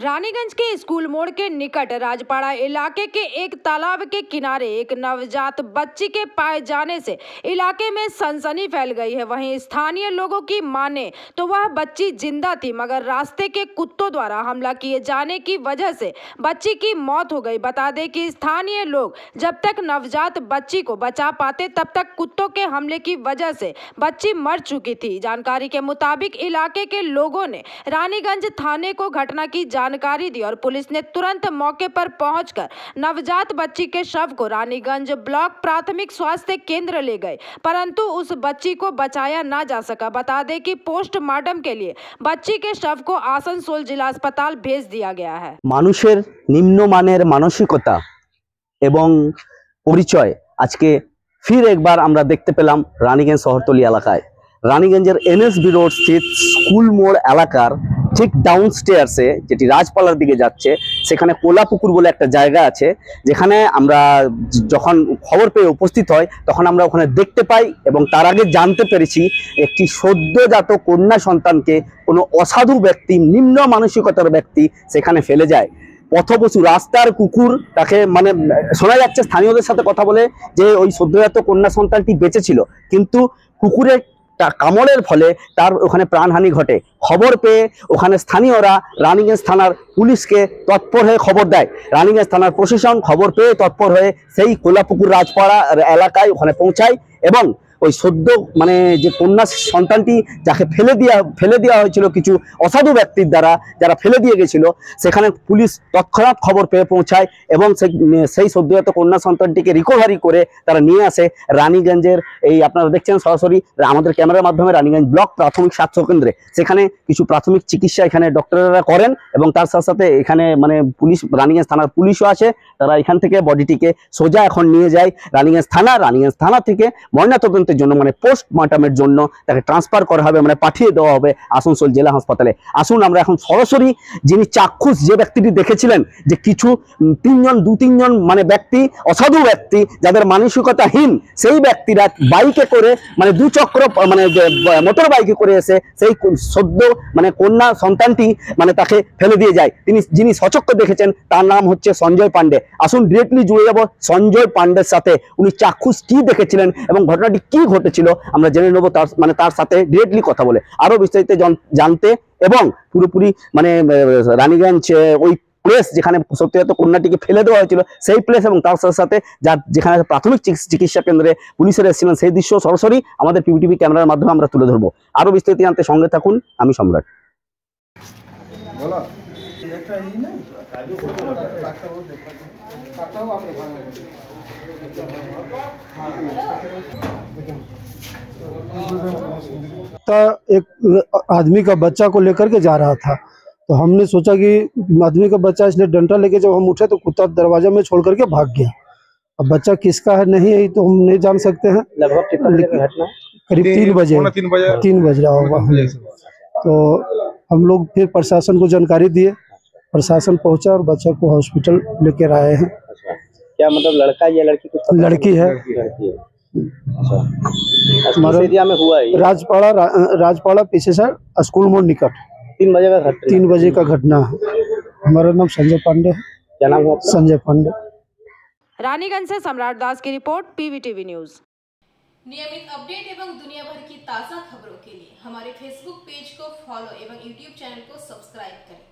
रानीगंज के स्कूल मोड़ के निकट राजपाड़ा इलाके के एक तालाब के किनारे एक नवजात बच्ची के पाए जाने से इलाके में सनसनी फैल गई है। वहीं स्थानीय लोगों की माने तो वह बच्ची जिंदा थी, मगर रास्ते के कुत्तों द्वारा हमला किए जाने की वजह से बच्ची की मौत हो गई। बता दें कि स्थानीय लोग जब तक नवजात बच्ची को बचा पाते तब तक कुत्तों के हमले की वजह से बच्ची मर चुकी थी। जानकारी के मुताबिक इलाके के लोगों ने रानीगंज थाने को घटना की जानकारी दी और पुलिस ने तुरंत मौके पर पहुंचकर नवजात बच्ची के शव को रानीगंज ब्लॉक प्राथमिक स्वास्थ्य केंद्र ले गए, परंतु उस बच्ची को बचाया ना जा सका। बता दें कि पोस्टमार्टम के लिए बच्ची के शव को आसनसोल जिला अस्पताल भेज दिया गया है। মানুষের নিম্নমানের মানসিকতা এবং পরিচয় আজকে ফির একবার আমরা দেখতে পেলাম রানীগঞ্জ শহরতলি এলাকায়। রানীগঞ্জের এনএসবি রোড স্থিত স্কুল মোড় এলাকার ঠিক ডাউন স্টেয়ার্সে, যেটি রাজপালার দিকে যাচ্ছে, সেখানে কোলাপুকুর বলে একটা জায়গা আছে, যেখানে আমরা যখন খবর পেয়ে উপস্থিত হয় তখন আমরা ওখানে দেখতে পাই এবং তার আগে জানতে পেরেছি একটি সদ্যজাত কন্যা সন্তানকে কোনো অসাধু ব্যক্তি, নিম্ন মানসিকতার ব্যক্তি সেখানে ফেলে যায়। পথপশু, রাস্তার কুকুর তাকে, মানে শোনা যাচ্ছে স্থানীয়দের সাথে কথা বলে যে ওই সদ্যজাত কন্যা সন্তানটি বেঁচে ছিল, কিন্তু কুকুরের কামড়ের ফলে তার ওখানে প্রাণহানি ঘটে। খবর পেয়ে ওখানে স্থানীয়রা রানীগঞ্জ থানার পুলিশকে তৎপর হয়ে খবর দেয়। রানীগঞ্জ থানার প্রশাসন খবর পেয়ে তৎপর হয়ে সেই কোলাপুকুর রাজপাড়া এলাকায় ওখানে পৌঁছায় এবং ওই সদ্য যে কন্যা সন্তানটি যাকে ফেলে দেওয়া হয়েছিল কিছু অসাধু ব্যক্তির দ্বারা, যারা ফেলে দিয়ে গেছিল, সেখানে পুলিশ তৎক্ষণাৎ খবর পেয়ে পৌঁছায় এবং সেই সদ্যজাত কন্যা সন্তানটিকে রিকভারি করে তারা নিয়ে আসে রানীগঞ্জের, এই আপনারা দেখছেন সরাসরি আমাদের ক্যামেরার মাধ্যমে, রানীগঞ্জ ব্লক প্রাথমিক স্বাস্থ্য কেন্দ্রে। সেখানে কিছু প্রাথমিক চিকিৎসা এখানে ডক্টররা করেন এবং তার সাথে সাথে এখানে পুলিশ, রানীগঞ্জ থানার পুলিশও আছে। তারা এখান থেকে বডিটিকে সোজা এখন নিয়ে যায় রানীগঞ্জ থানা থেকে ময়নাতদন্তের জন্য, পোস্টমর্টমের জন্য তাকে ট্রান্সফার করা হবে, পাঠিয়ে দেওয়া হবে আসানসোল জেলা হাসপাতালে। আসুন আমরা এখন সরাসরি যিনি চাক্ষুষ, যে ব্যক্তিটি দেখেছিলেন যে কিছু দু তিনজন ব্যক্তি, অসাধু ব্যক্তি যাদের মানসিকতাহীন, সেই ব্যক্তিরা বাইকে করে দুচক্র মোটর বাইকে করে এসে সেই সদ্য কন্যা সন্তানটি তাকে ফেলে দিয়ে যায়। যিনি সচক্ষে দেখেছেন তার নাম হচ্ছে সঞ্জয় পান্ডে। আসুন ডিরেক্টলি জুড়ে যাব সঞ্জয় পান্ডের সাথে, উনি চাক্ষুষ কি দেখেছিলেন এবং ঘটনাটি কি ঘটেছিল আমরা জেনে নেব তার সাথে ডিরেক্টলি কথা বলে, আরো বিস্তারিত জানতে এবং পুরোপুরি রানীগঞ্জ ওই প্লেস যেখানে সত্যজাত কন্যাটিকে ফেলে দেওয়া হয়েছিল সেই প্লেস এবং তার সাথে সাথে যেখানে প্রাথমিক চিকিৎসা কেন্দ্রে পুলিশের এসেছিলেন সেই দৃশ্য সরাসরি আমাদের পিবিটিভি ক্যামেরার মাধ্যমে আমরা তুলে ধরবো। আরো বিস্তারিত জানতে সঙ্গে থাকুন, আমি সম্রাট। एक आदमी का बच्चा को लेकर के जा रहा था, तो हमने सोचा कि आदमी का बच्चा, इसलिए डंडा लेके जब हम उठे तो कुत्ता दरवाजा में छोड़ करके भाग गया। अब बच्चा किसका है नहीं है तो हम नहीं जान सकते हैं। करीब 3 बज रहा होगा। तो हम लोग फिर प्रशासन को जानकारी दिए, प्रशासन पहुंचा और बच्चा को हॉस्पिटल लेकर आए हैं। क्या लड़का या लड़की? लड़की है। एरिया में हुआ है राजपाड़ा पीछे से स्कूल मोड़ निकट 3 बजे का घटना है। हमारा नाम संजय पांडे है। क्या नाम है? संजय पांडे। रानीगंज से सम्राट दास की रिपोर्ट, पीवीटीवी न्यूज। नियमित अपडेट एवं दुनिया भर की ताज़ा खबरों के लिए हमारे फेसबुक पेज को फॉलो एवं यूट्यूब चैनल को सब्सक्राइब करें।